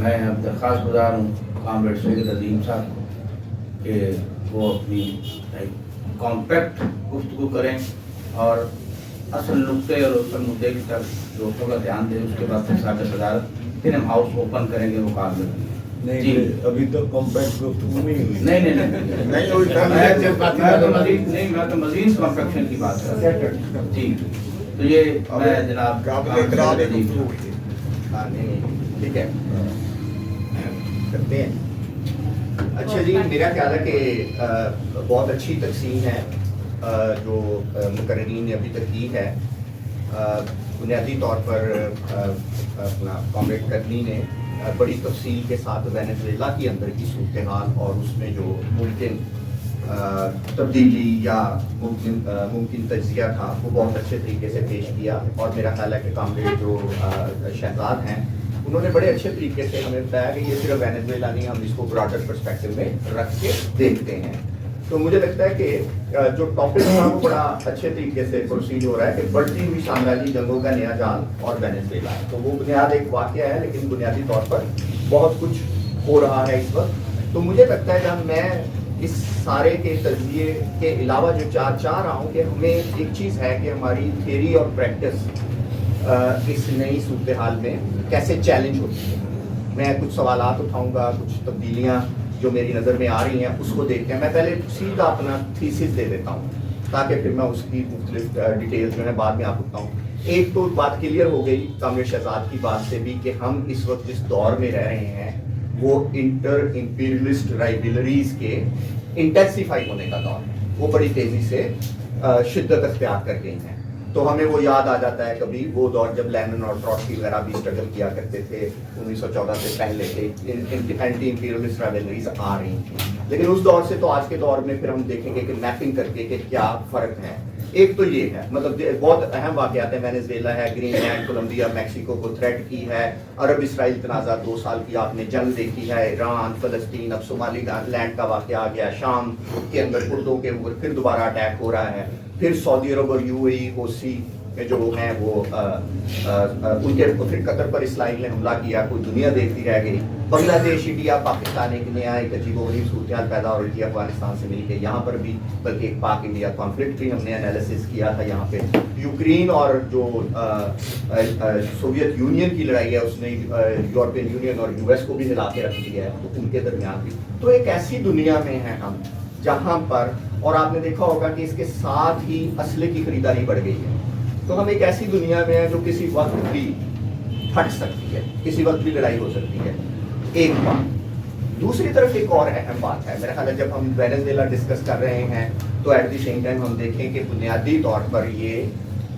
میں اب درخواست گزار ہوں کامریڈ سید عظیم صاحب کہ وہ اپنی کمپیکٹ گفتگو کریں اور اصل نقطے اور اصل مدعے کی طرف دوستوں کا دھیان دیں. اس کے بعد پھر صاحب صدارت پھر ہم ہاؤس اوپن کریں گے مقابلے میں. نہیں ابھی تک کمپیکٹ گفتگو نہیں ہوئی. نہیں میں تو مزید کمپیکشن کی بات کر رہا ہوں. جی تو یہ میں جناب ٹھیک ہے کرتے ہیں. اچھا جی, میرا خیال ہے کہ بہت اچھی تقسیم ہے جو مقررین نے ابھی تک کی ہے. بنیادی طور پر اپنا کامریڈ کرنی نے بڑی تفصیل کے ساتھ وینزویلا کے اندر کی صورتحال اور اس میں جو ممکن تبدیلی یا ممکن تجزیہ تھا وہ بہت اچھے طریقے سے پیش کیا. اور میرا خیال ہے کہ کامریڈ جو شہزاد ہیں انہوں نے بڑے اچھے طریقے سے ہمیں بتایا کہ یہ صرف وینزویلا نہیں, ہم اس کو براڈر پرسپیکٹو میں رکھ کے دیکھتے ہیں. تو مجھے لگتا ہے کہ جو ٹاپک تھا وہ بڑا اچھے طریقے سے پروسیڈ ہو رہا ہے کہ بڑھتی ہوئی سامراجی جنگوں کا نیا جال اور وینزویلا. تو وہ بنیاد ایک واقعہ ہے لیکن بنیادی طور پر بہت کچھ ہو رہا ہے اس وقت. تو مجھے لگتا ہے جب میں اس سارے کے تجزیے کے علاوہ جو چاہ رہا ہوں کہ ہمیں ایک چیز ہے کہ ہماری تھیوری اور پریکٹس اس نئی صورتحال میں کیسے چیلنج ہوتی ہے. میں کچھ سوالات اٹھاؤں گا, کچھ تبدیلیاں جو میری نظر میں آ رہی ہیں اس کو دیکھ کے میں پہلے سیدھا اپنا تھیسس دے دیتا ہوں تاکہ پھر میں اس کی مختلف ڈیٹیلز جو ہے بعد میں آپ بتاؤں. ایک تو بات کلیئر ہو گئی کامریڈ شہزاد کی بات سے بھی کہ ہم اس وقت جس دور میں رہ رہے ہیں وہ انٹر امپیریلسٹ رائیولریز کے انٹینسیفائی ہونے کا دور ہے. وہ بڑی تیزی سے شدت اختیار کر گئی ہیں. تو ہمیں وہ یاد آ جاتا ہے کبھی وہ دور جب لینن اور ٹروٹسکی وغیرہ بھی اسٹرگل کیا کرتے تھے 1914 سے پہلے کے اینٹی امپیریلسٹ رائیولریز آ رہی تھیں. لیکن اس دور سے تو آج کے دور میں پھر ہم دیکھیں گے کہ میپنگ کر کے کہ کیا فرق ہے. ایک تو یہ ہے مطلب بہت اہم واقعات ہیں. وینزویلا ہے, گرین لینڈ, کولمبیا, میکسیکو کو تھریٹ کی ہے, عرب اسرائیل تنازع 2 سال کی آپ نے جنگ دیکھی ہے, ایران, فلسطین, اب صومالی لینڈ کا واقعہ آ گیا, شام کے اندر کردوں کے اوپر پھر دوبارہ اٹیک ہو رہا ہے, پھر سعودی عرب اور یو اے ای اوسی جو ہیں وہ ان کے پھر قطر پر اسرائیل نے حملہ کیا, کوئی دنیا دیکھتی رہ گئی. بنگلہ دیش, انڈیا, پاکستان ایک نیا ایک عجیب و غریب صورتحال پیدا ہو رہی تھی افغانستان سے مل کے یہاں پر بھی, بلکہ ایک پاک انڈیا کانفلکٹ بھی ہم نے انالیسس کیا تھا یہاں پہ. یوکرین اور جو سوویت یونین کی لڑائی ہے اس نے یورپین یونین اور یو ایس کو بھی ہلا کے رکھ دیا ہے, تو ان کے درمیان بھی. تو ایک ایسی دنیا میں ہیں ہم جہاں پر, اور آپ نے دیکھا ہوگا کہ اس کے ساتھ ہی اسلحے کی خریداری بڑھ گئی ہے. تو ہم ایک ایسی دنیا میں ہیں جو کسی وقت بھی پھٹ سکتی ہے, کسی وقت بھی لڑائی ہو سکتی ہے. ایک بات. دوسری طرف ایک اور اہم بات ہے میرا خیال ہے, جب ہم وینزویلا ڈسکس کر رہے ہیں تو ایٹ دی سیم ٹائم ہم دیکھیں کہ بنیادی طور پر یہ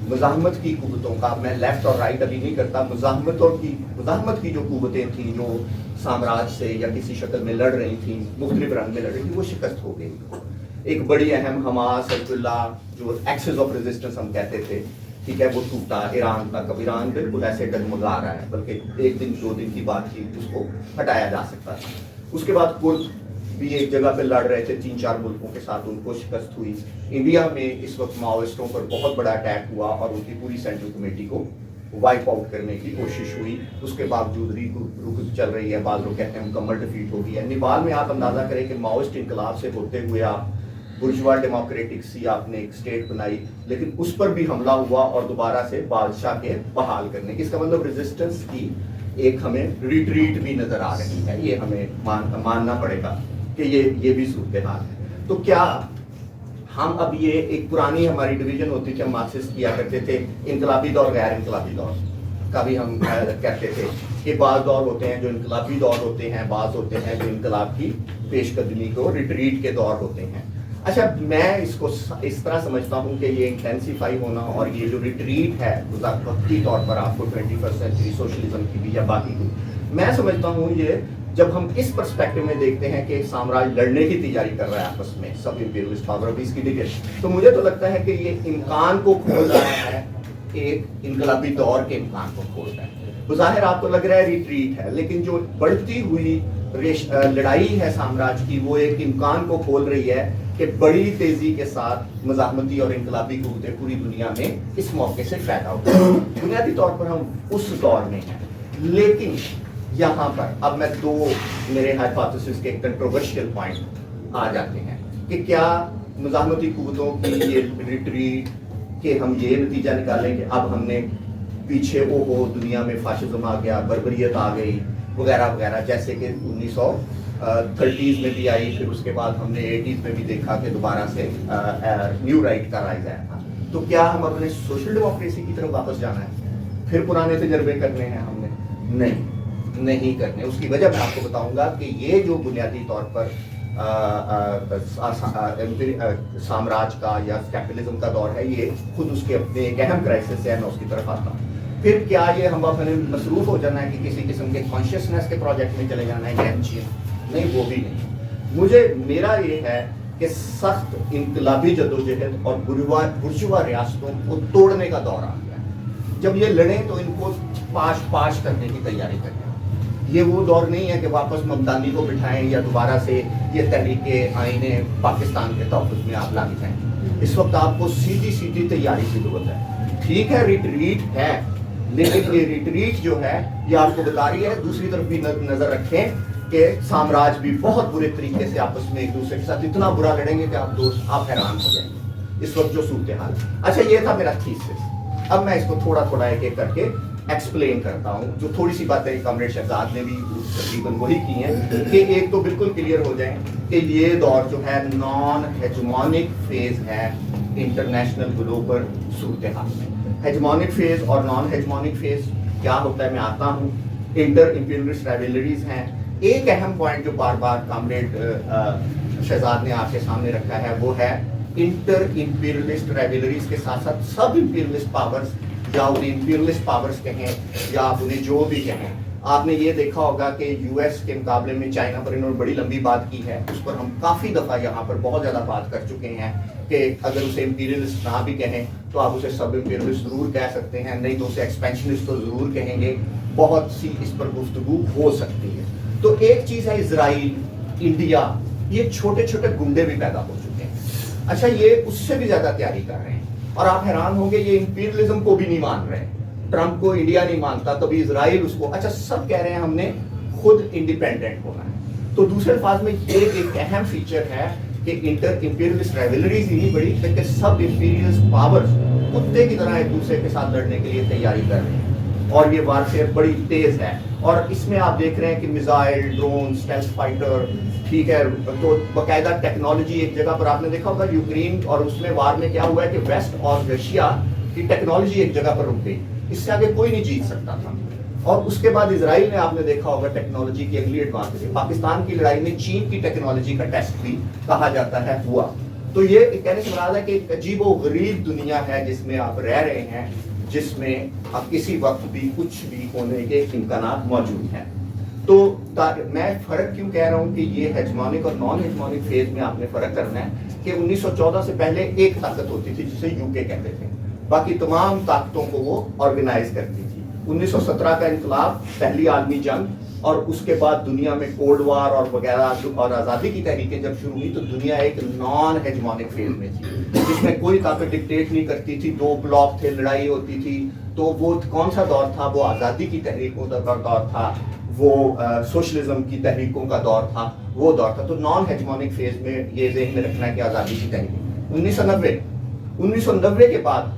مزاحمت کی قوتوں کا, میں لیفٹ اور رائٹ ابھی نہیں کرتا, مزاحمت کی جو قوتیں تھیں جو سامراج سے یا کسی شکل میں لڑ رہی تھیں, مختلف رنگ میں لڑ رہی تھیں, وہ شکست ہو گئی. ایک بڑی اہم حماس, حزب اللہ, جو ایکسس آف ریزسٹنس ہم کہتے تھے, ٹھیک ہے, وہ ٹوٹا. ایران تک, اب ایران بالکل ایسے ڈگمگا رہا ہے, بلکہ 1 دن 2 دن کی بات تھی اس کو ہٹایا جا سکتا تھا. اس کے بعد کرد بھی ایک جگہ پہ لڑ رہے تھے 3-4 ملکوں کے ساتھ, ان کو شکست ہوئی. انڈیا میں اس وقت ماؤسٹوں پر بہت بڑا اٹیک ہوا اور ان کی پوری سینٹرل کمیٹی کو وائپ آؤٹ کرنے کی کوشش ہوئی. اس کے باوجود رک چل رہی ہے, بعض لوگ کہتے ہیں مکمل ڈیفیٹ ہو گئی ہے. نیپال میں آپ اندازہ کریں کہ ماؤسٹ انقلاب سے ہوتے ہوئے آپ برجوا ڈیموکریٹک سی آپ نے ایک اسٹیٹ بنائی, لیکن اس پر بھی حملہ ہوا اور دوبارہ سے بادشاہ کے بحال کرنے کی. اس کا مطلب ریزسٹنس کی ایک ہمیں ریٹریٹ بھی نظر آ رہی ہے. یہ ہمیں ماننا پڑے گا کہ یہ بھی صورتحال ہے. تو کیا ہم اب یہ ایک پرانی ہماری ڈویژن ہوتی تھی, ہم مارکسسٹ کیا کرتے تھے انقلابی دور غیر انقلابی دور کا بھی ہم کہتے تھے کہ بعض دور ہوتے ہیں جو انقلابی دور ہوتے ہیں, بعض ہوتے ہیں جو انقلاب کی پیش قدمی کو ریٹریٹ کے دور ہوتے ہیں. اچھا, میں اس کو اس طرح سمجھتا ہوں کہ یہ انٹینسیفائی ہونا اور یہ جو ریٹریٹ ہے وقتی طور پر آپ کو 21 سینچری سوشلزم کی بھی یا باقی کی, میں سمجھتا ہوں یہ جب ہم اس پرسپیکٹو میں دیکھتے ہیں کہ سامراج لڑنے کی تیاری کر رہا ہے آپس میں, سب امپیریلسٹ پاور اب اس کی ڈگری, تو مجھے تو لگتا ہے کہ یہ امکان کو کھول رہا ہے, ایک انقلابی دور کے امکان کو کھول رہا ہے. بظاہر آپ کو لگ رہا ہے ریٹریٹ ہے, لیکن جو بڑھتی ہوئی لڑائی ہے سامراج کی وہ ایک امکان کو کھول رہی ہے کہ بڑی تیزی کے ساتھ مزاحمتی اور انقلابی قوتیں پوری دنیا میں اس موقع سے پیدا ہوتی ہیں. بنیادی طور پر ہم اس دور میں ہیں, لیکن यहाँ पर अब मैं दो मेरे हाइपोथेसिस के कंट्रोवर्शियल पॉइंट आ जाते हैं कि क्या मुज़ाहमती क़ुव्वतों की ये रिट्रीट के हम ये नतीजा निकालें कि अब हमने पीछे हो दुनिया में फाशिज्म आ गया, बर्बरियत आ गई वगैरह वगैरह, जैसे कि 1930s में भी आई, फिर उसके बाद हमने 80s में भी देखा कि दोबारा से न्यू राइट का राइज आया था। तो क्या हम अपने सोशल डेमोक्रेसी की तरफ वापस जाना है, फिर पुराने तजर्बे करने हैं हमने? नहीं करने। उसकी वजह मैं आपको बताऊंगा कि ये जो बुनियादी तौर पर साम्राज्य का या कैपिटलिज्म का दौर है, ये खुद उसके अपने एक अहम क्राइसिस से है, मैं उसकी तरफ आता हूँ। फिर क्या ये हम अपने मसरूफ हो जाना है कि किसी किस्म के कॉन्शियसनेस के प्रोजेक्ट में चले जाना है कि नहीं, वो भी नहीं। मुझे मेरा ये है कि सख्त इनकलाबी जदोजहद और बुर्जुआ रियासतों को तोड़ने का दौर आ गया है। जब ये लड़े तो इनको पाश करने की तैयारी करें। ये वो दौर नहीं है कि वापस ममतानी को बिठाएं या दोबारा से ये तहरीके आईने पाकिस्तान के तहफ़्फ़ुज़ में आप लाके जाएं। इस वक्त आपको सीधी तैयारी की जरूरत है। ठीक है, रिट्रीट है, लेकिन ये रिट्रीट जो है ये आपको बता रही है, दूसरी तरफ भी नजर रखें कि साम्राज्य भी बहुत बुरे तरीके से आपस में एक दूसरे के साथ इतना बुरा लड़ेंगे कि आप हैरान हो जाएंगे इस वक्त जो सूरत हाल। अच्छा, ये था मेरा थीसिस। अब मैं इसको थोड़ा एक एक करके एक्सप्लेन करता हूँ। जो थोड़ी सी बातें कमरेड शहजाद ने भी तकरीबन वही की हैं कि एक तो बिल्कुल क्लियर हो जाए कि ये दौर जो है नॉन हेजमोनिक फेज है इंटरनेशनल ग्लोबल सूरत हाल में। हेजमोनिक फेज और नॉन हेजमोनिक फेज क्या होता है, मैं आता हूँ। इंटर इंपीरियलिस्ट राइवलरीज हैं। एक अहम पॉइंट जो बार बार कॉमरेड शहजाद ने आपके सामने रखा है वो है इंटर इंपीरियलिस्ट राइवलरीज के साथ साथ सब इंपीरियलिस्ट पावर्स, या उन्हें इंपीरियलिस्ट पावर्स कहें या आप उन्हें जो भी कहें। आपने ये देखा होगा कि यूएस के मुकाबले में चाइना पर इन्होंने बड़ी लंबी बात की है, उस पर हम काफ़ी दफ़ा यहाँ पर बहुत ज़्यादा बात कर चुके हैं कि अगर उसे इंपीरियलिस्ट ना भी कहें तो आप उसे सब इंपीरियलिस्ट ज़रूर कह सकते हैं, नहीं तो उसे एक्सपेंशनिस्ट तो ज़रूर कहेंगे। बहुत सी इस पर गुफ्तगू हो सकती है। तो एक चीज़ है इजराइल, इंडिया, ये छोटे छोटे गुंडे भी पैदा हो चुके हैं। अच्छा, ये उससे भी ज़्यादा तैयारी कर रहे हैं और आप हैरान होंगे ये इंपीरियलिज्म को भी नहीं मान रहे। ट्रंप को इंडिया नहीं मानता, कभी इजराइल उसको, अच्छा सब कह रहे हैं हमने खुद इंडिपेंडेंट होना है। तो दूसरे अल्फाज में एक अहम फीचर है कि इंटर इंपीरियलिस्ट राइवलरीज ही नहीं बड़ी, लेकिन सब इंपीरियलिस्ट पावर्स कुत्ते की तरह एक दूसरे के साथ लड़ने के लिए तैयारी कर रहे हैं और ये वारफेयर बड़ी तेज है। और इसमें आप देख रहे हैं कि मिसाइल, ड्रोन, स्टेल्थ फाइटर, ठीक है, तो बाकायदा टेक्नोलॉजी एक जगह पर आपने देखा होगा यूक्रेन और उसमें वार में क्या हुआ है कि वेस्ट और रशिया की टेक्नोलॉजी एक जगह पर रुक गई, इससे आगे कोई नहीं जीत सकता था। और उसके बाद इजराइल ने आपने देखा होगा टेक्नोलॉजी की अगली एडवांस है। पाकिस्तान की लड़ाई में चीन की टेक्नोलॉजी का टेस्ट भी कहा जाता है हुआ। तो ये कहने से मुराद है कि एक अजीब व गरीब दुनिया है जिसमें आप रह रहे हैं, जिसमें अब किसी वक्त भी कुछ भी होने के इम्कानात मौजूद हैं। तो मैं फ़र्क क्यों कह रहा हूँ कि ये हेजमोनिक और नॉन हेजमोनिक फेज में आपने फ़र्क करना है कि 1914 से पहले एक ताकत होती थी जिसे यूके कहते थे, बाकी तमाम ताकतों को वो ऑर्गेनाइज करती थी। 1917 का इनकलाब, पहली आलमी जंग और उसके बाद दुनिया में कोल्ड वार और वगैरह और आज़ादी की तहरीकें जब शुरू हुई तो दुनिया एक नॉन हेजमोनिक फेज में थी जिसमें कोई ताकत डिक्टेट नहीं करती थी, दो ब्लॉक थे, लड़ाई होती थी। तो वो कौन सा दौर था? वो आज़ादी की तहरीकों का दौर था, वो सोशलिज्म की तहरीकों का दौर था, वो दौर था। तो नॉन हेजमोनिक फेज में ये ज़हन में रखना है कि आज़ादी की तहरीक। 1990 के बाद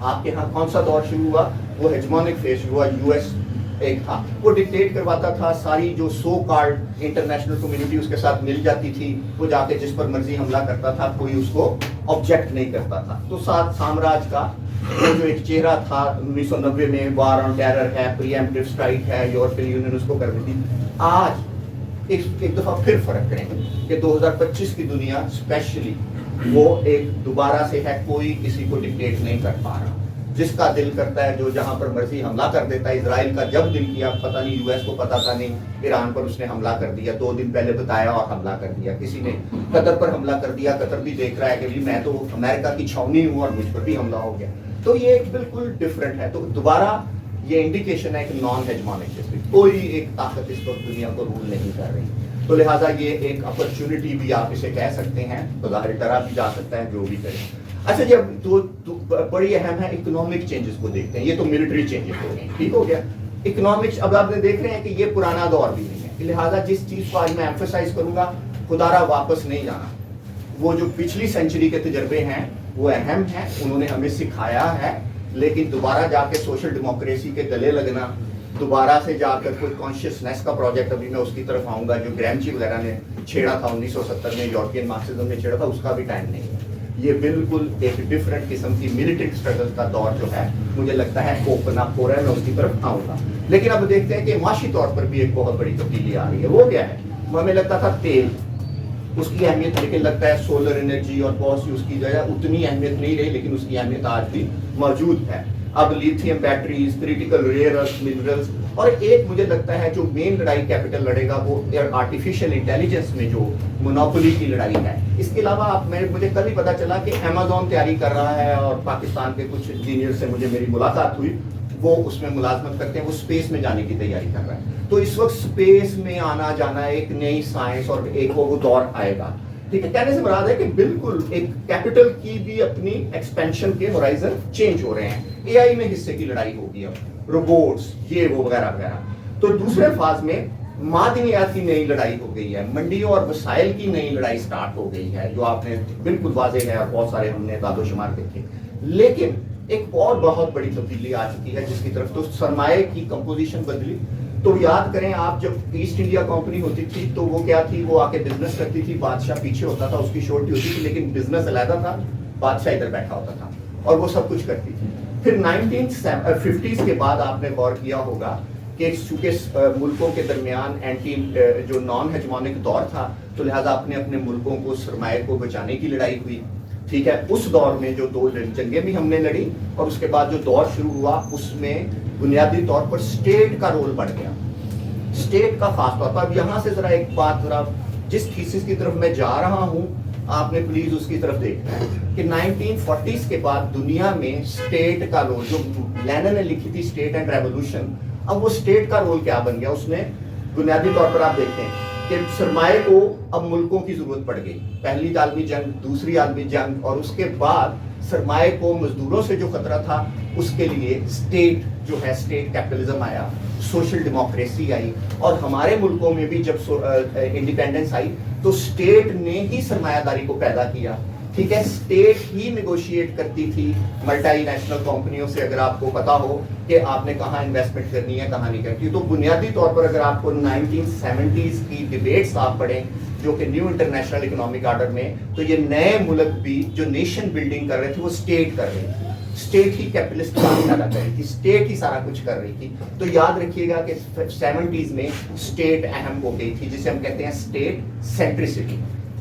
आपके यहाँ कौन सा दौर शुरू हुआ? वो हेजमोनिक फेज शुरू हुआ। यूएस एक था, वो डिक्टेट करवाता था, सारी जो सो कॉल्ड इंटरनेशनल कम्युनिटी उसके साथ मिल जाती थी, वो जाके जिस पर मर्जी हमला करता था, कोई उसको ऑब्जेक्ट नहीं करता था। तो साथ साम्राज्य का वो जो एक चेहरा था 1990 में, वार ऑन टेरर है, प्रीएम्प्टिव स्ट्राइक है, यूरोपियन यूनियन उसको कर रही थी। आज एक दफा फिर फर्क करेंगे कि 2025 की दुनिया स्पेशली वो एक दोबारा से है, कोई किसी को डिक्टेट नहीं कर पा रहा, जिसका दिल करता है जो जहां पर मर्जी हमला कर देता है। इजराइल का जब दिल किया, पता नहीं यूएस को पता था नहीं, ईरान पर उसने हमला कर दिया, 2 दिन पहले बताया और हमला कर दिया। किसी ने कतर पर हमला कर दिया, कतर भी देख रहा है कि मैं तो अमेरिका की छावनी हूँ और मुझ पर भी हमला हो गया। तो ये एक बिल्कुल डिफरेंट है। तो दोबारा ये इंडिकेशन है कि नॉन हेजमोनिक हिस्ट्री, कोई एक ताकत इस वक्त दुनिया को रूल नहीं कर रही। तो लिहाजा ये एक अपॉर्चुनिटी भी आप इसे कह सकते हैं, तो ज़ाहिर तरह भी जा सकता है, जो भी करें। अच्छा, जब तो बड़ी अहम है इकोनॉमिक चेंजेस को देखते हैं। ये तो मिलिट्री चेंजेस हो गए, ठीक हो गया। इकोनॉमिक्स अब आपने देख रहे हैं कि ये पुराना दौर भी नहीं है, लिहाजा जिस चीज़ को आज मैं एम्फोसाइज करूंगा, खुदारा वापस नहीं जाना। वो जो पिछली सेंचुरी के तजर्बे हैं वो अहम हैं, उन्होंने हमें सिखाया है, लेकिन दोबारा जाके सोशल डेमोक्रेसी के गले लगना, दोबारा से जाकर कोई कॉन्शियसनेस का प्रोजेक्ट, अभी मैं उसकी तरफ आऊँगा, जो ग्रैमची वगैरह ने छेड़ा था 1970 में, यूरोपियन मार्क्सिज्म ने छेड़ा था, उसका भी टाइम नहीं है। ये बिल्कुल एक डिफरेंट किस्म की मिलिटेंट स्ट्रगल का दौर जो है मुझे लगता है ओपन अप हो रहा है, मैं उसकी तरफ आऊँगा। लेकिन अब देखते हैं कि माशी तौर पर भी एक बहुत बड़ी तब्दीली आ रही है। वो क्या है? हमें लगता था तेल, उसकी अहमियत, लेकिन लगता है सोलर एनर्जी और बहुत सी उसकी जो है उतनी अहमियत नहीं रही, लेकिन उसकी अहमियत आज भी मौजूद है। अब lithium batteries, critical rare earth minerals, और एक मुझे लगता है जो मेन लड़ाई कैपिटल लड़ेगा वो आर्टिफिशियल इंटेलिजेंस में जो मोनोपोली की लड़ाई है। इसके अलावा आप मुझे कल ही पता चला कि अमेज़न तैयारी कर रहा है, और पाकिस्तान के कुछ इंजीनियर से मुझे मेरी मुलाकात हुई, वो उसमें मुलाजमत करते हैं, वो स्पेस में जाने की तैयारी कर रहा है। तो इस वक्त स्पेस में आना जाना एक नई साइंस और एक वो दौर आएगा। ठीक है, कहने से मुराद है कि बिल्कुल एक कैपिटल की भी अपनी एक्सपेंशन के होराइजन चेंज हो रहे हैं। एआई में हिस्से की लड़ाई होगी, अब रोबोट्स, ये वो वगैरह वगैरह। तो दूसरे फाज में मादनियात की नई लड़ाई हो गई है, मंडियों और वसाइल की नई लड़ाई स्टार्ट हो गई है, जो आपने बिल्कुल वाज़ेह है और बहुत सारे हमने दादोशुमार देखे। लेकिन एक और बहुत बड़ी तब्दीली आ चुकी है जिसकी तरफ, तो सरमाए की कंपोजिशन बदली। तो याद करें आप, जब ईस्ट इंडिया कंपनी होती थी तो वो क्या थी, वो आके बिजनेस करती थी, बादशाह पीछे होता था, उसकी शोरटी होती थी, लेकिन बिजनेस अलहदा था, बादशाह इधर बैठा होता था और वो सब कुछ करती थी। फिर 1950s के बाद आपने गौर किया होगा कि चूंकि मुल्कों के दरमियान एंटी जो नॉन हेजमोनिक दौर था, तो लिहाजा अपने अपने मुल्कों को सरमाए को बचाने की लड़ाई हुई। ठीक है, उस दौर में जो 2 जंगें भी हमने लड़ी, और उसके बाद जो दौर शुरू हुआ उसमें बुनियादी तौर पर स्टेट का रोल बढ़ गया, स्टेट का खास तौर पर। अब यहाँ से जरा एक बात, जरा जिस थीसिस की तरफ मैं जा रहा हूँ आपने प्लीज उसकी तरफ देखना है कि 1940s के बाद दुनिया में स्टेट का रोल, जो लेनिन ने लिखी थी स्टेट एंड रेवोल्यूशन, अब वो स्टेट का रोल क्या बन गया। उसने बुनियादी तौर पर आप देखें कि सरमाए को अब मुल्कों की जरूरत पड़ गई, पहली आलमी जंग, दूसरी आलमी जंग, और उसके बाद सरमाए को मजदूरों से जो खतरा था उसके लिए स्टेट जो है, स्टेट कैपिटलिज्म आया, सोशल डेमोक्रेसी आई, और हमारे मुल्कों में भी जब इंडिपेंडेंस आई तो स्टेट ने ही सरमायादारी को पैदा किया। ठीक है, स्टेट ही निगोशिएट करती थी मल्टी नेशनल कंपनियों से, अगर आपको पता हो कि आपने कहाँ इन्वेस्टमेंट करनी है, कहाँ नहीं करती। तो बुनियादी तौर पर अगर आपको 1970s की डिबेट्स आप पढ़ें, जो कि न्यू इंटरनेशनल इकोनॉमिक ऑर्डर में, तो ये नए मुल्क भी जो नेशन बिल्डिंग कर रहे थे वो स्टेट कर रहे थे, स्टेट ही कैपिटलिस्ट काम पैदा कर रही थी, स्टेट ही सारा कुछ कर रही थी। तो याद रखिएगा कि 70s में स्टेट अहम हो गई थी, जिसे हम कहते हैं स्टेट सेंट्रिसिटी।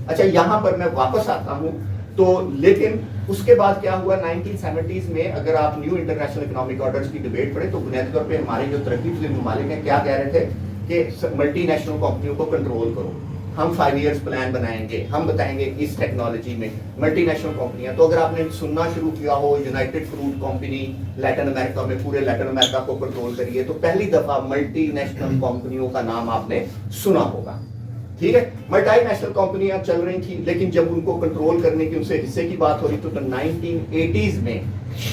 अच्छा, यहाँ पर मैं वापस आता हूँ, तो लेकिन उसके बाद क्या हुआ 1970s में, अगर आप न्यू इंटरनेशनल इकोनॉमिक ऑर्डर्स की डिबेट पढ़े तो बुनियादी तौर पे हमारे जो तरक्की पज़ीर ममालिक हैं क्या कह रहे थे कि मल्टी नेशनल कंपनियों को कंट्रोल करो, हम 5 ईयर्स प्लान बनाएंगे, हम बताएंगे इस टेक्नोलॉजी में मल्टी नेशनल कंपनियां। तो अगर आपने सुनना शुरू किया हो United fruit company Latin America में, पूरे लैटिन अमेरिका को कंट्रोल करिए, तो पहली दफा मल्टी नेशनल कंपनियों का नाम आपने सुना होगा। ठीक है, मल्टी नेशनल कंपनियां चल रही थी, लेकिन जब उनको कंट्रोल करने की, उनसे हिस्से की बात हो रही तो 1980s में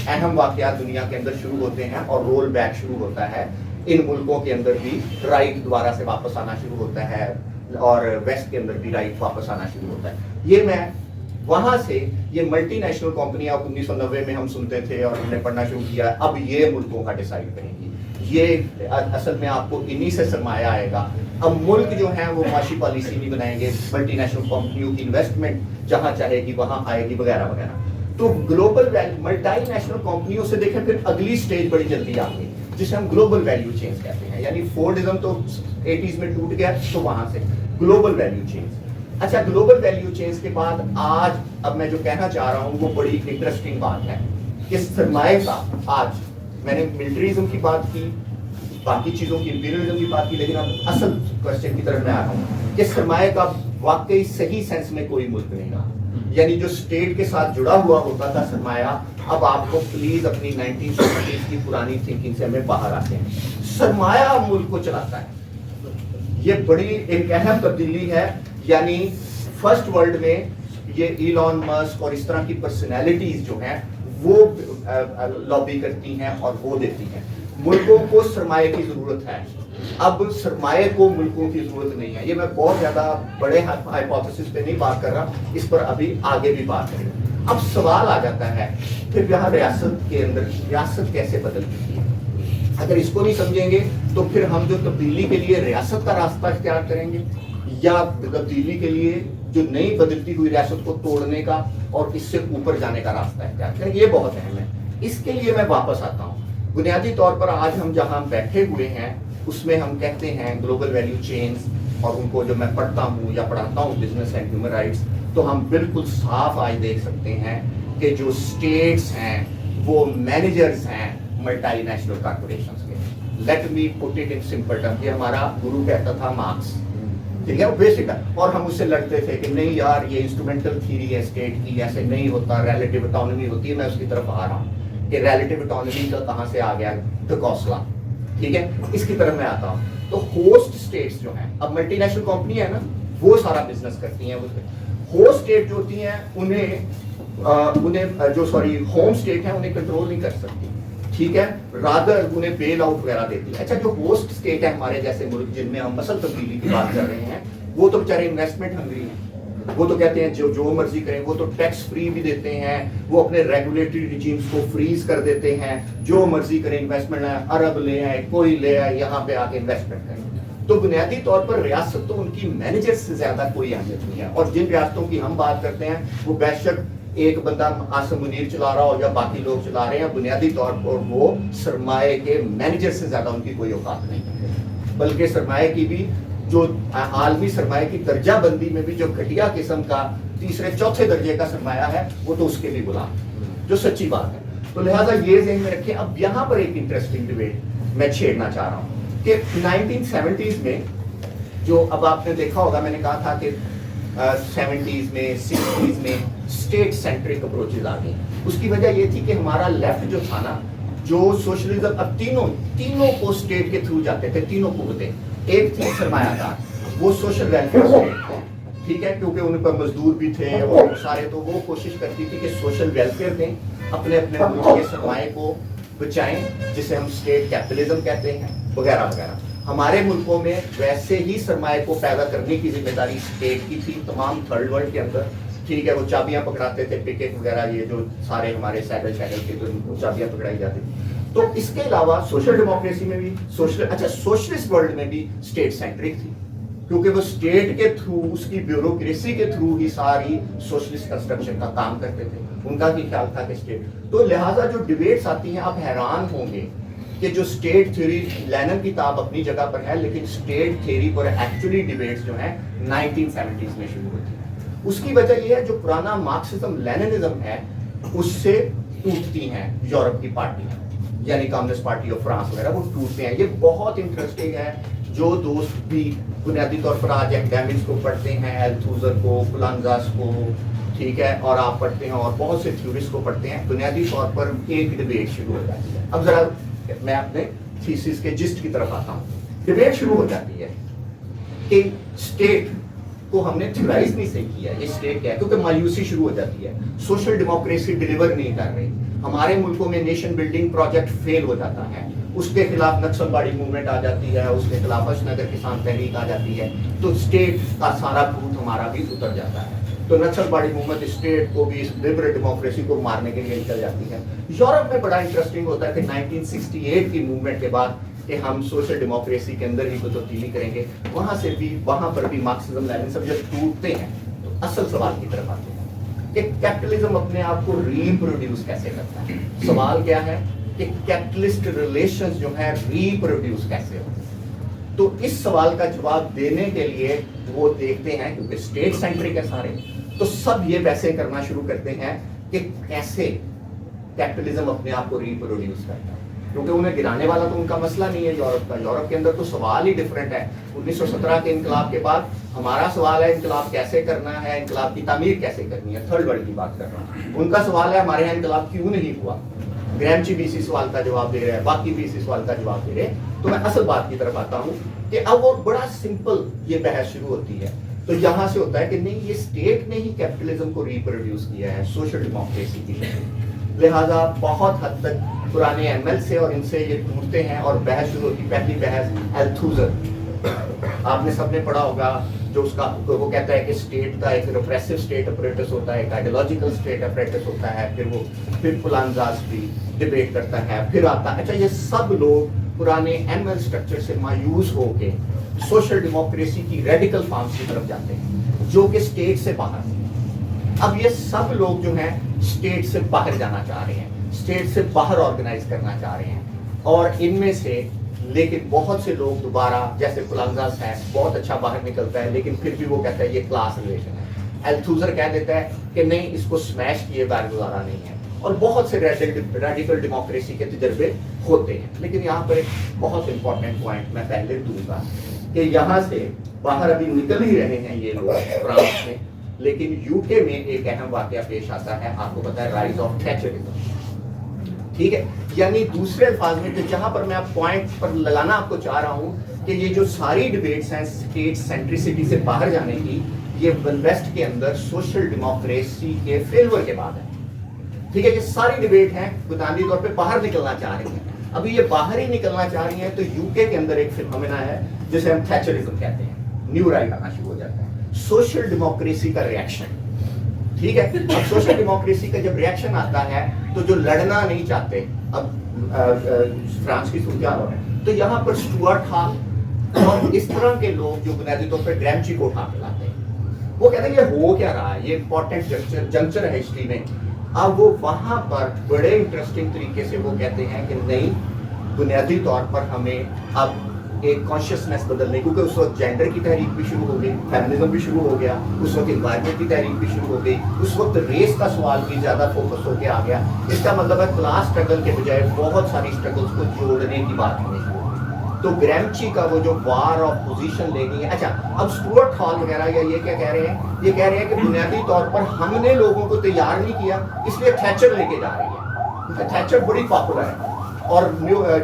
अहम वाकयात दुनिया के अंदर शुरू होते हैं और रोल बैक शुरू होता है। इन मुल्कों के अंदर भी राइट दोबारा से वापस आना शुरू होता है और वेस्ट के अंदर भी राइट वापस आना शुरू होता है। ये मैं वहां से ये मल्टी नेशनल कंपनियां 1990 में हम सुनते थे और हमने पढ़ना शुरू किया, अब ये मुल्कों का डिसाइड करेंगी। ये असल में आपको इन्हीं से सरमाया आएगा। अब मुल्क जो है वो माशी पॉलिसी नहीं बनाएंगे, मल्टी नेशनल कंपनियों की इन्वेस्टमेंट जहां चाहेगी वहां आएगी वगैरह वगैरह। तो ग्लोबल मल्टी नेशनल कंपनियों से देखें फिर अगली स्टेज बड़ी जल्दी आ गई, जिसे हम ग्लोबल वैल्यू चेंज कहते हैं। यानी फोर्डिज्म तो 80s में टूट गया, तो वहां से ग्लोबल वैल्यू चेंज। अच्छा, ग्लोबल वैल्यू चेंज के बाद आज अब मैं जो कहना चाह रहा हूं वो बड़ी इंटरेस्टिंग बात है कि सरमाए का, आज मैंने मिलिट्रिज्म की बात की, बाकी चीजों की, इंपीरियलिज्म की बात की, लेकिन अब असल क्वेश्चन की तरफ मैं आ रहा हूँ कि सरमाए का वाकई सही सेंस में कोई मुल्क नहीं रहा। यानी जो स्टेट के साथ जुड़ा हुआ होता था सरमाया, अब आपको प्लीज अपनी 1970s की पुरानी थिंकिंग से हमें बाहर आते हैं। सरमाया मुल्क को चलाता है, ये बड़ी एक अहम तब्दीली है। यानी फर्स्ट वर्ल्ड में ये इलॉन मस्क और इस तरह की पर्सनैलिटीज जो हैं वो लॉबी करती हैं और वो देती हैं। मुल्कों को सरमाए की जरूरत है, अब सरमाए को मुल्कों की जरूरत नहीं है। ये मैं बहुत ज्यादा बड़े हाइपोथेसिस पे नहीं बात कर रहा, इस पर अभी आगे भी बात करेंगे। अब सवाल आ जाता है फिर यहाँ रियासत के अंदर रियासत कैसे बदलती है। अगर इसको नहीं समझेंगे तो फिर हम जो तब्दीली के लिए रियासत का रास्ता इख्तियार करेंगे या तब्दीली के लिए जो नई बदलती हुई रियासत को तोड़ने का और इससे ऊपर जाने का रास्ता इख्तियार करेंगे, ये बहुत अहम है। इसके लिए मैं वापस आता हूँ। बुनियादी तौर पर आज हम जहाँ बैठे हुए हैं उसमें हम कहते हैं ग्लोबल वैल्यू चेन्स, और उनको जो मैं पढ़ता हूँ या पढ़ाता हूँ बिजनेस एंड ह्यूमन राइट्स, तो हम बिल्कुल साफ आज देख सकते हैं कि जो स्टेट्स हैं वो मैनेजर्स हैं मल्टीनेशनल कॉर्पोरेशंस के। Let me put it in simple term, ये हमारा गुरु कहता था मार्क्स, ठीक है, वो बेसिक है। और हम उससे लड़ते थे कि नहीं यार ये इंस्ट्रूमेंटल थ्योरी है स्टेट की, ऐसे नहीं होता, रिलेटिव ऑटोनॉमी होती है। मैं उसकी तरफ आ रहा हूँ कि रिलेटिव ऑटोनॉमी का कहाँ से आ गया, द कौसला, ठीक है, इसकी तरफ मैं आता हूँ। तो होस्ट स्टेट्स जो हैं, अब मल्टीनेशनल कंपनी है ना, वो सारा बिजनेस करती हैं। होस्ट स्टेट जो होती हैं उन्हें जो होम स्टेट है उन्हें कंट्रोल नहीं कर सकती, ठीक है, रादर उन्हें बेल आउट वगैरह देती है। अच्छा, जो होस्ट स्टेट है हमारे जैसे मुल्क जिनमें हम असल तब्दीली की बात कर रहे हैं, वो तो बेचारे इन्वेस्टमेंट हंग्री हैं। वो तो कहते हैं जो मर्जी करें, वो तो टैक्स फ्री भी देते हैं, वो अपने रेगुलेटरी रिजीम्स को फ्रीज कर देते हैं, जो मर्जी करें, इन्वेस्टमेंट अरब ले आए, कोई ले आए, यहाँ पे आके इन्वेस्टमेंट करें। तो बुनियादी तौर पर रियासत तो उनकी मैनेजर से ज्यादा कोई अहमियत नहीं है। और जिन रियासतों की हम बात करते हैं वो बेशक एक बंदा आसम मुनीर चला रहा हो या बाकी लोग चला रहे हैं, बुनियादी तौर पर वो सरमाए के मैनेजर से ज्यादा उनकी कोई औकात नहीं है। बल्कि सरमाए की भी जो आलमी सरमाए की दर्जा बंदी में भी जो घटिया किस्म का तीसरे चौथे दर्जे का सरमाया है, वो तो उसके भी गुलाम, जो सच्ची बात है। तो लिहाजा ये ज़हन में रखें। अब यहाँ पर एक इंटरेस्टिंग डिबेट मैं छेड़ना चाह रहा हूँ कि 1970s में जो, अब आपने देखा होगा, मैंने कहा था कि 70s में 60s में स्टेट सेंट्रिक अप्रोचेज आ गई। उसकी वजह ये थी कि हमारा लेफ्ट जो था ना, जो सोशलिज्म, अब तीनों को स्टेट के थ्रू जाते थे, तीनों कुव्वतें। एक थी सरमायादार, वो सोशल वेलफेयर स्टेट, ठीक है, क्योंकि उन पर मजदूर भी थे और सारे, तो वो कोशिश करती थी कि सोशल वेलफेयर दें, अपने अपने मुल्क के सरमाए को बचाएं, जिसे हम स्टेट कैपिटलिज्म कहते हैं, वगैरह वगैरह। हमारे मुल्कों में वैसे ही सरमाए को पैदा करने की जिम्मेदारी स्टेट की थी, तमाम थर्ड वर्ल्ड के अंदर, ठीक है, वो चाबियां पकड़ाते थे, पिकेट वगैरह, ये जो सारे हमारे सैकल के जो चाबियां पकड़ाई जाती थी। तो इसके अलावा सोशल डेमोक्रेसी में भी सोशलिस्ट वर्ल्ड में भी स्टेट सेंट्रिक थी, क्योंकि वो स्टेट के थ्रू, उसकी ब्यूरोक्रेसी के थ्रू ही सारी सोशलिस्ट कंस्ट्रक्शन का काम करते थे। उनका भी ख्याल था कि स्टेट, तो लिहाजा जो डिबेट्स आती हैं, आप हैरान होंगे कि जो स्टेट थ्योरी, लेनिन की किताब अपनी जगह पर है, लेकिन स्टेट थ्योरी पर एक्चुअली डिबेट्स जो हैं 1970s में शुरू होती है। उसकी वजह यह है, जो पुराना मार्क्सिज्म लेनिनिज्म है उससे टूटती हैं यूरोप की पार्टियां, यानी कम्युनिस्ट पार्टी ऑफ फ्रांस वगैरह, वो टूटते हैं। ये बहुत इंटरेस्टिंग है। जो दोस्त भी बुनियादी तौर पर आज एकेडमिक्स को पढ़ते हैं, एल्थूजर को, कुलांजास को, ठीक है, और आप पढ़ते हैं और बहुत से थ्योरिस्ट को पढ़ते हैं, बुनियादी तौर पर एक डिबेट शुरू हो जाती है। अब जरा मैं अपने थीसिस के जिस्ट की तरफ आता हूँ। डिबेट शुरू हो जाती है कि स्टेट को हमने थ्योराइज नहीं सही किया, ये स्टेट क्या है, क्योंकि मायूसी शुरू हो जाती है, सोशल डेमोक्रेसी डिलीवर नहीं कर रही, हमारे मुल्कों में नेशन बिल्डिंग प्रोजेक्ट फेल हो जाता है, उसके खिलाफ नक्सलबाड़ी मूवमेंट आ जाती है, उसके खिलाफ अशनगर किसान तहरीक आ जाती है, तो स्टेट का सारा भूत हमारा भी उतर जाता है। तो नक्सलबाड़ी मूवमेंट स्टेट को भी, लिबरल डेमोक्रेसी को मारने के लिए निकल जाती है। यूरोप में बड़ा इंटरेस्टिंग होता है कि 1968 की मूवमेंट के बाद कि हम सोशल डेमोक्रेसी के अंदर ही कोई तब्दीली करेंगे, वहां पर भी मार्क्सिज्म लेनिनिज्म जब टूटते हैं तो असल सवाल की तरफ आते हैं कि कैपिटलिज्म अपने आप को रीप्रोड्यूस कैसे करता है। सवाल क्या है कि कैपिटलिस्ट रिलेशंस जो है रीप्रोड्यूस कैसे होते हैं। तो इस सवाल का जवाब देने के लिए वो देखते हैं, क्योंकि स्टेट सेंट्रिक है सारे, तो सब ये वैसे करना शुरू करते हैं कि कैसे कैपिटलिज्म अपने आप को रीप्रोड्यूस करता है, क्योंकि उन्हें गिराने वाला तो उनका मसला नहीं है यूरोप का। यूरोप के अंदर तो सवाल ही डिफरेंट है। 1917 के इनकलाब के बाद हमारा सवाल है इनकलाब कैसे करना है, इनकलाब की तामीर कैसे करनी है, थर्ड वर्ल्ड की बात कर रहा हूँ। उनका सवाल है हमारे यहाँ इनकलाब क्यों नहीं हुआ। ग्रैमची भी इसी सवाल का जवाब दे रहे हैं, बाकी भी इसी सवाल का जवाब दे रहे हैं। तो मैं असल बात की तरफ आता हूँ कि अब वो बड़ा सिंपल ये बहस शुरू होती है। तो यहाँ से होता है कि नहीं, ये स्टेट ने ही कैपिटलिज्म को रिप्रोड्यूस किया है सोशल डेमोक्रेसी की। लिहाजा बहुत हद तक पुराने एमएल से और इनसे ये टूटते हैं और बहस शुरू होती। पहली बहस एल्थुजर, आपने सबने पढ़ा होगा, जो उसका वो कहता है कि स्टेट का एक रिप्रेसिव स्टेट अपरेटस होता है, एक आइडियोलॉजिकल स्टेट अपरेटस होता है, फिर पुलानजास भी डिबेट करता है, फिर आता है। अच्छा, ये सब लोग पुराने एमएल स्ट्रक्चर से मायूस होके सोशल डेमोक्रेसी की रेडिकल फॉर्म्स की तरफ जाते हैं, जो कि स्टेट से बाहर हैं। अब ये सब लोग जो हैं स्टेट से बाहर जाना चाह रहे हैं, स्टेट से बाहर ऑर्गेनाइज करना चाह रहे हैं, और इनमें से लेकिन बहुत से लोग दोबारा, जैसे पुलांजास है, बहुत अच्छा बाहर निकलता है, लेकिन फिर भी वो कहता है ये क्लास रिलेशन है। एल्थुजर कह देता है कि नहीं, इसको स्मैश किए बगैर गुजारा नहीं है, और बहुत से रेडिकल डेमोक्रेसी के तजर्बे होते हैं। लेकिन यहाँ पर एक बहुत इंपॉर्टेंट पॉइंट मैं पहले दूंगा कि यहाँ से बाहर अभी निकल ही रहे हैं ये लोग फ्रांस में, लेकिन यूके में एक अहम वाकया पेश आता है, आपको पता है, राइज ऑफ थैचरिज्म। ठीक है, यानी दूसरे अल्फाज में कि जहां पर मैं आप पॉइंट पर लगाना आपको चाह रहा हूं कि ये जो सारी डिबेट्स हैं स्टेट सेंट्रिसिटी से बाहर जाने की, ये वेस्ट के अंदर सोशल डेमोक्रेसी के फेल्योर के बाद है। ठीक है, ये सारी डिबेट हैं बुनियादी तौर पे बाहर निकलना चाह रही हैं। अभी ये बाहर ही निकलना चाह रही हैं, तो यूके के अंदर एक फिनोमेना है जिसे हम थैचरिज्म कहते हैं, न्यू राइट आना शुरू हो जाता है, सोशल डेमोक्रेसी का रिएक्शन। ठीक है, अब सोशल डेमोक्रेसी का जब रिएक्शन आता है तो जो लड़ना नहीं चाहते, अब फ्रांस की सूरत है, तो यहाँ पर स्टुअर्ट हॉल और इस तरह के लोग जो बुनियादी तौर पर ग्रैमची को उठा के लाते हैं, वो कहते हैं ये हो क्या रहा है, ये इंपॉर्टेंट जंक्चर है हिस्ट्री में। अब वो वहां पर बड़े इंटरेस्टिंग तरीके से वो कहते हैं कि नहीं, बुनियादी तौर पर हमें अब एक कॉन्शियसनेस बदलने, क्योंकि उस वक्त जेंडर की तहरीक भी शुरू हो गई, फेमिनिज्म भी शुरू हो गया, उस वक्त एनवायरनमेंट की तहरीक भी शुरू हो गई, उस वक्त रेस का सवाल भी ज्यादा फोकस होके आ गया। इसका मतलब है क्लास स्ट्रगल के बजाय बहुत सारी स्ट्रगल्स को जोड़ने की बात हमें शुरू हो। तो ग्रैमची का वो जो वार ऑफ पोजीशन लेनी है। अच्छा, अब स्टुअर्ट हॉल वगैरह या ये क्या कह रहे हैं, ये कह रहे हैं कि बुनियादी तौर पर हमने लोगों को तैयार नहीं किया, इसलिए थैचर लेके जा रही है। थैचर बड़ी पॉपुलर है, और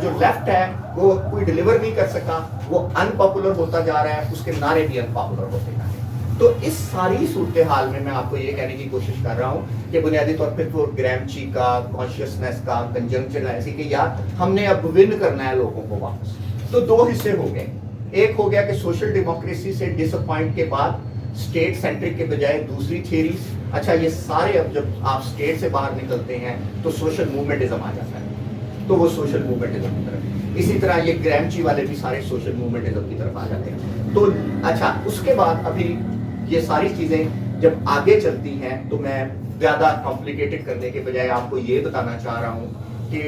जो लेफ्ट है वो कोई डिलीवर नहीं कर सका, वो अनपॉपुलर होता जा रहा है, उसके नारे भी अनपॉपुलर होते जा रहे हैं। तो इस सारी सूरत हाल में मैं आपको ये कहने की कोशिश कर रहा हूँ कि बुनियादी तौर पे तो ग्रैमची का, कॉन्शियसनेस का कंजंक्शन ऐसी कि यार हमने अब विन करना है लोगों को वापस। तो दो हिस्से हो गए, एक हो गया कि सोशल डेमोक्रेसी से डिसअपॉइंट के बाद स्टेट सेंट्रिक के बजाय दूसरी थ्योरीज। अच्छा, ये सारे अब जब आप स्टेट से बाहर निकलते हैं तो सोशल मूवमेंटिज्म आ जाता है, तो वो सोशल मूवमेंटिज्म की तरफ। इसी तरह ये ग्रैमची वाले भी सारे सोशल मूवमेंटिज्म की तरफ आ जाते हैं। तो अच्छा, उसके बाद अभी ये सारी चीजें जब आगे चलती हैं तो मैं ज्यादा कॉम्प्लिकेटेड करने के बजाय आपको ये बताना चाह रहा हूँ कि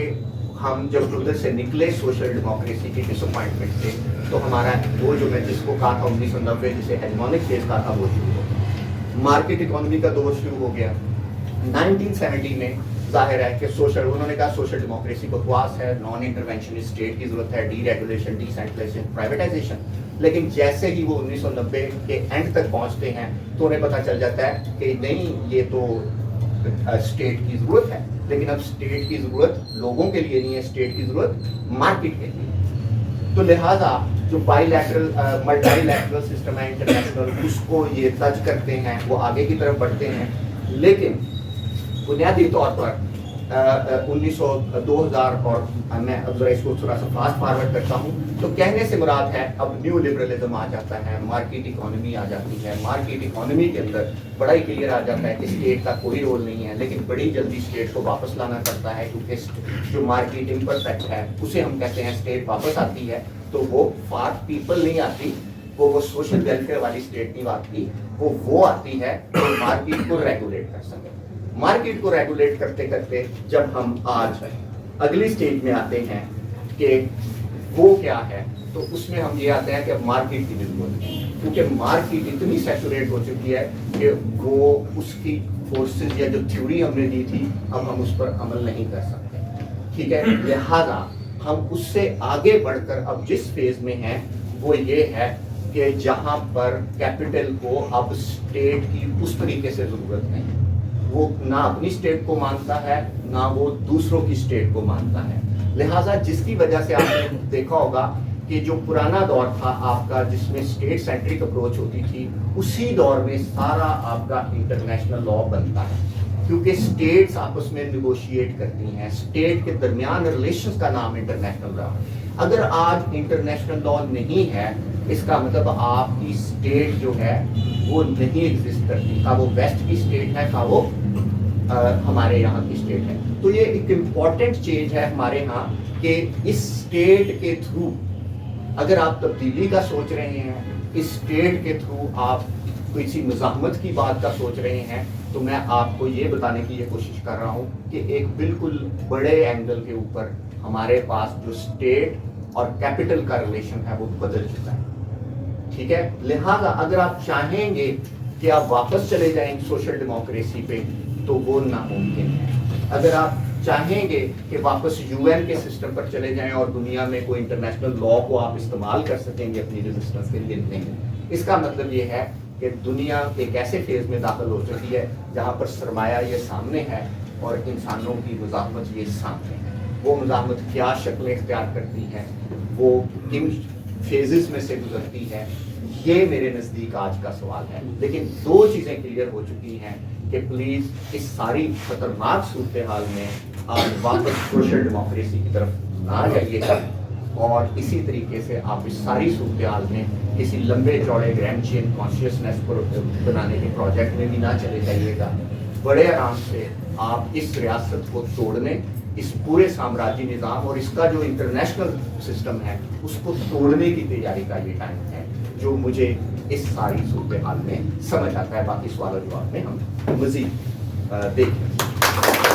हम जब उधर से निकले सोशल डेमोक्रेसी की डिसअपॉइंटमेंट से, तो हमारा वो जो मैं जिसको कहा था 1990 जिसे हेजेमोनिक फेज कहा था वो शुरू हो गया, मार्केट इकोनॉमी का दौर शुरू हो गया। 1970 में जाहिर है कि सोशल, उन्होंने कहा सोशल डेमोक्रेसी को ख्वास है, नॉन इंटरवेंशन स्टेट की जरूरत है, डी रेगुलेशन, डिसेंट्रलाइजेशन, प्राइवेटाइजेशन। लेकिन जैसे ही वो 1990 के एंड तक पहुंचते हैं तो उन्हें पता चल जाता है कि नहीं, ये तो स्टेट की जरूरत है, लेकिन अब स्टेट की जरूरत लोगों के लिए नहीं है, स्टेट की जरूरत मार्केट के लिए। तो लिहाजा जो बाइलैटरल मल्टीलैटरल सिस्टम है इंटरनेशनल, उसको ये टच करते हैं, वो आगे की तरफ बढ़ते हैं। लेकिन बुनियादी तौर पर 2000 और मैं अब जरा इसको थोड़ा सा फास्ट फॉरवर्ड करता हूँ, तो कहने से मुराद है अब न्यू लिबरलिज्म आ जाता है, मार्केट इकोनॉमी आ जाती है। मार्केट इकोनॉमी के अंदर बड़ा ही क्लियर आ जाता है कि स्टेट का कोई रोल नहीं है, लेकिन बड़ी जल्दी स्टेट को वापस लाना पड़ता है, क्योंकि जो मार्केट इम्परफेक्ट है उसे हम कहते हैं स्टेट वापस आती है, तो वो फॉर पीपल नहीं आती, वो सोशल वेलफेयर वाली स्टेट नहीं आती, वो आती है तो मार्केट को रेगुलेट कर सके। मार्केट को रेगुलेट करते करते जब हम आज अगली स्टेज में आते हैं कि वो क्या है, तो उसमें हम ये आते हैं कि अब मार्केट की जरूरत है, क्योंकि मार्केट इतनी सैचुरेट हो चुकी है कि वो उसकी फोर्सेस या जो थ्योरी हमने दी थी अब हम उस पर अमल नहीं कर सकते। ठीक है, लिहाजा हम उससे आगे बढ़कर अब जिस फेज में हैं वो ये है कि जहां पर कैपिटल को अब स्टेट की उस तरीके से जरूरत नहीं, वो ना अपनी स्टेट को मानता है ना वो दूसरों की स्टेट को मानता है। लिहाजा जिसकी वजह से आपने देखा होगा कि जो पुराना दौर था आपका जिसमें स्टेट सेंट्रिक अप्रोच होती थी, उसी दौर में सारा आपका इंटरनेशनल लॉ बनता है। کیونکہ اسٹیٹس آپس میں نیگوشیٹ کرتی ہیں، اسٹیٹ کے درمیان ریلیشنز کا نام انٹرنیشنل لا ہے۔ اگر آج انٹرنیشنل لا نہیں ہے، اس کا مطلب آپ کی اسٹیٹ جو ہے وہ نہیں ایگزسٹ کرتی، کا وہ ویسٹ کی اسٹیٹ ہے، کا وہ ہمارے یہاں کی اسٹیٹ ہے۔ تو یہ ایک امپورٹنٹ چینج ہے ہمارے ہاں کہ اس اسٹیٹ کے تھرو اگر آپ تبدیلی کا سوچ رہے ہیں، اس اسٹیٹ کے تھرو آپ کسی مزاحمت کی بات کا سوچ رہے ہیں، تو میں آپ کو یہ بتانے کی یہ کوشش کر رہا ہوں کہ ایک بالکل بڑے اینگل کے اوپر ہمارے پاس جو اسٹیٹ اور کیپٹل کا ریلیشن ہے وہ بدل چکا ہے، ٹھیک ہے۔ لہٰذا اگر آپ چاہیں گے کہ آپ واپس چلے جائیں سوشل ڈیموکریسی پہ تو وہ ناممکن ہے۔ اگر آپ چاہیں گے کہ واپس یو این کے سسٹم پر چلے جائیں اور دنیا میں کوئی انٹرنیشنل لا کو آپ استعمال کر سکیں گے اپنی ریزسٹنس کے لیے، نہیں۔ اس کا مطلب یہ ہے کہ دنیا ایک ایسے فیز میں داخل ہو چکی ہے جہاں پر سرمایہ یہ سامنے ہے اور انسانوں کی مزاحمت یہ سامنے ہے۔ وہ مزاحمت کیا شکلیں اختیار کرتی ہیں، وہ کن فیزز میں سے گزرتی ہے، یہ میرے نزدیک آج کا سوال ہے۔ لیکن دو چیزیں کلیئر ہو چکی ہیں کہ پلیز اس ساری خطرناک صورتحال میں آپ واپس سوشل ڈیموکریسی کی طرف نہ جائیے گا، اور اسی طریقے سے آپ اس ساری صورتحال میں کسی لمبے چوڑے گرینڈ چین کانشیسنیس کو بنانے کے پروجیکٹ میں بھی نہ چلے جائیے گا۔ بڑے آرام سے آپ اس ریاست کو توڑنے، اس پورے سامراجی نظام اور اس کا جو انٹرنیشنل سسٹم ہے اس کو توڑنے کی تیاری کا یہ ٹائم ہے، جو مجھے اس ساری صورتحال میں سمجھ آتا ہے۔ باقی سوال و جواب میں ہم مزید دیکھیں۔